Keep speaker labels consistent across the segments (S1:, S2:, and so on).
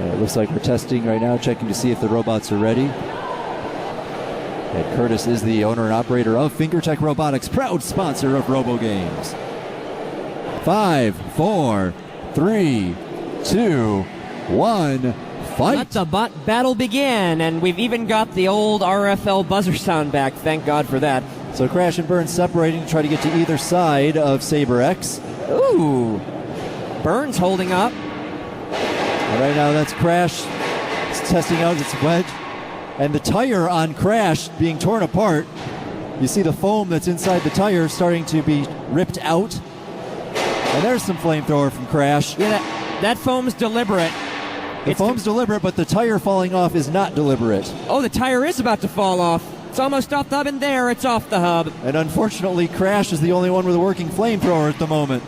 S1: It looks like we're testing right now, checking to see if the robots are ready. And Curtis is the owner and operator of FingerTech Robotics, proud sponsor of RoboGames. 5, 4, 3, 2, 1, fight!
S2: Let the bot battle begin, and we've even got the old RFL buzzer sound back. Thank God for that.
S1: So Crash and Burn separating to try to get to either side of Sabre-X.
S2: Ooh, Burns holding up.
S1: And right now that's Crash. It's testing out its wedge. And the tire on Crash being torn apart. You see the foam that's inside the tire starting to be ripped out. And there's some flamethrower from Crash.
S2: Yeah, that foam's deliberate.
S1: The foam's deliberate, but the tire falling off is not deliberate.
S2: Oh, the tire is about to fall off. It's almost off the hub, and there, it's off the hub.
S1: And unfortunately, Crash is the only one with a working flamethrower at the moment.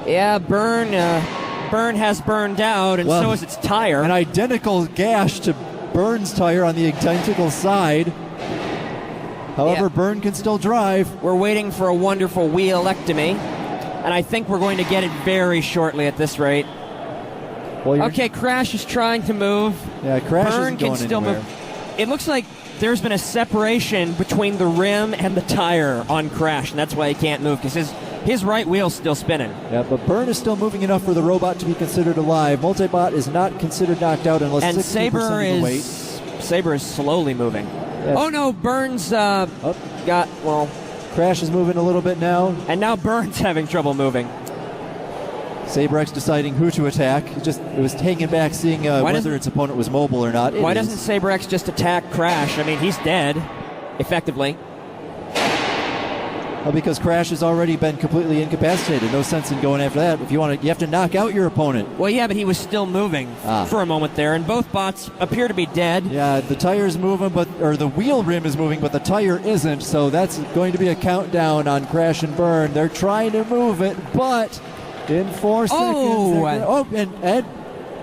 S2: Yeah, Burn has burned out, and so is its tire.
S1: An identical gash to Burn's tire on the identical side. However, Burn can still drive.
S2: We're waiting for a wonderful wheelectomy, and I think we're going to get it very shortly at this rate.
S1: Well,
S2: okay, Crash is trying to move.
S1: Yeah, Crash
S2: Burn
S1: isn't going
S2: can still
S1: anywhere.
S2: move. It looks like there's been a separation between the rim and the tire on Crash, and that's why he can't move, because his right wheel's still spinning.
S1: Yeah, but Burn is still moving enough for the robot to be considered alive. Multibot is not considered knocked out unless 60% of the weight.
S2: Sabre is slowly moving.
S1: Yeah.
S2: Oh no, Burns
S1: Crash is moving a little bit now.
S2: And now Burns having trouble moving.
S1: Sabre-X deciding who to attack. It was hanging back, seeing whether its opponent was mobile or not.
S2: Why doesn't Sabre-X just attack Crash? I mean, he's dead, effectively.
S1: Well, because Crash has already been completely incapacitated. No sense in going after that. If you have to knock out your opponent.
S2: Well, yeah, but he was still moving for a moment there, and both bots appear to be dead.
S1: Yeah, the tire's moving, or the wheel rim is moving, but the tire isn't. So that's going to be a countdown on Crash and Burn. They're trying to move it, but in 4 seconds. And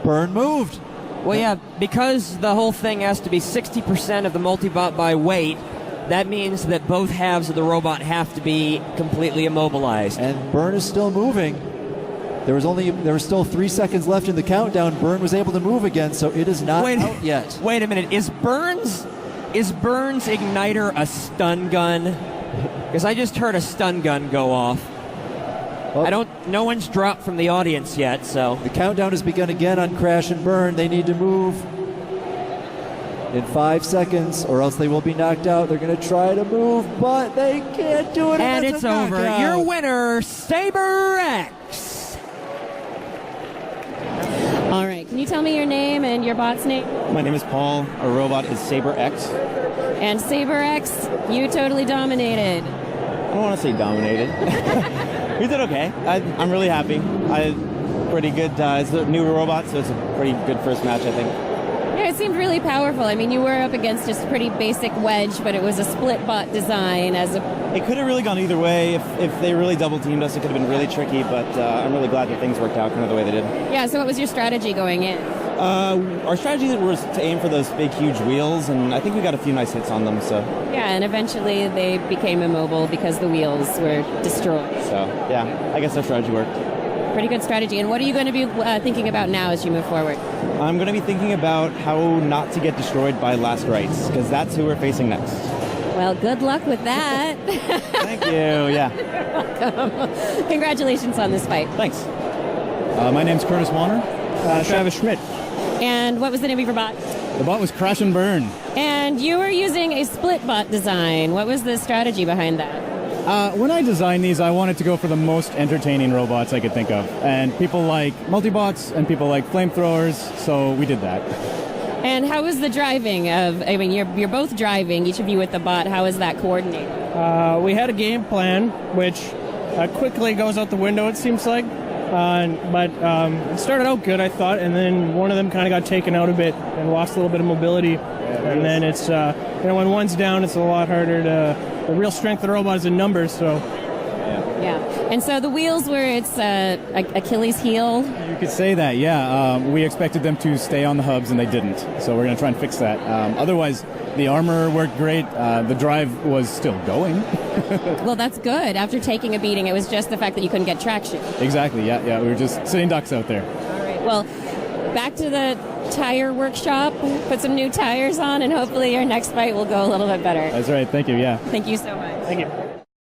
S1: Burn moved.
S2: Well, yeah, because the whole thing has to be 60% of the multibot by weight. That means that both halves of the robot have to be completely immobilized.
S1: And Burn is still moving. There was still 3 seconds left in the countdown. Burn was able to move again, so it is not out yet.
S2: Wait a minute. Is Burns' igniter a stun gun? Because I just heard a stun gun go off. Well, no one's dropped from the audience yet, so.
S1: The countdown has begun again on Crash and Burn. They need to move in 5 seconds, or else they will be knocked out. They're going to try to move, but they can't do it.
S2: And it's over. Your winner, Sabre-X.
S3: All right. Can you tell me your name and your bot's name?
S4: My name is Paul. Our robot is Sabre-X.
S3: And Sabre-X, you totally dominated.
S4: I don't want to say dominated. We did okay. I'm really happy. Pretty good. It's a new robot, so it's a pretty good first match, I think.
S3: Yeah, it seemed really powerful. I mean, you were up against just a pretty basic wedge, but it was a split bot design.
S4: It could have really gone either way. If they really double teamed us, it could have been really tricky, but I'm really glad that things worked out kind of the way they did.
S3: Yeah, so what was your strategy going in?
S4: Our strategy was to aim for those big, huge wheels, and I think we got a few nice hits on them. So
S3: yeah, and eventually they became immobile because the wheels were destroyed.
S4: So yeah, I guess our strategy worked.
S3: Pretty good strategy. And what are you going to be thinking about now as you move forward?
S4: I'm going to be thinking about how not to get destroyed by Last Rites, because that's who we're facing next.
S3: Well, good luck with that.
S4: Thank you. Yeah.
S3: You're welcome. Congratulations on this fight.
S4: Thanks.
S5: My name's Curtis Warner. Travis Schmidt.
S3: And what was the name of your bot?
S5: The bot was Crash and Burn.
S3: And you were using a split bot design. What was the strategy behind that?
S5: When I designed these, I wanted to go for the most entertaining robots I could think of. And people like multibots and people like flamethrowers, so we did that.
S3: And how was the driving of, I mean, you're both driving, each of you with the bot. How is that coordinated?
S6: We had a game plan, which quickly goes out the window, it seems like. But it started out good, I thought, and then one of them kind of got taken out a bit and lost a little bit of mobility. And then it's, when one's down, it's a lot harder to... The real strength of the robot is in numbers, so...
S3: Yeah. And so the wheels were its Achilles heel?
S5: You could say that, yeah. We expected them to stay on the hubs, and they didn't. So we're going to try and fix that. Otherwise, the armor worked great. The drive was still going.
S3: Well, that's good. After taking a beating, it was just the fact that you couldn't get traction.
S5: Exactly, yeah. We were just sitting ducks out there.
S3: All right. Well, back to the tire workshop, put some new tires on, and hopefully your next fight will go a little bit better.
S5: That's right. Thank you. Yeah.
S3: Thank you so much.
S6: Thank you.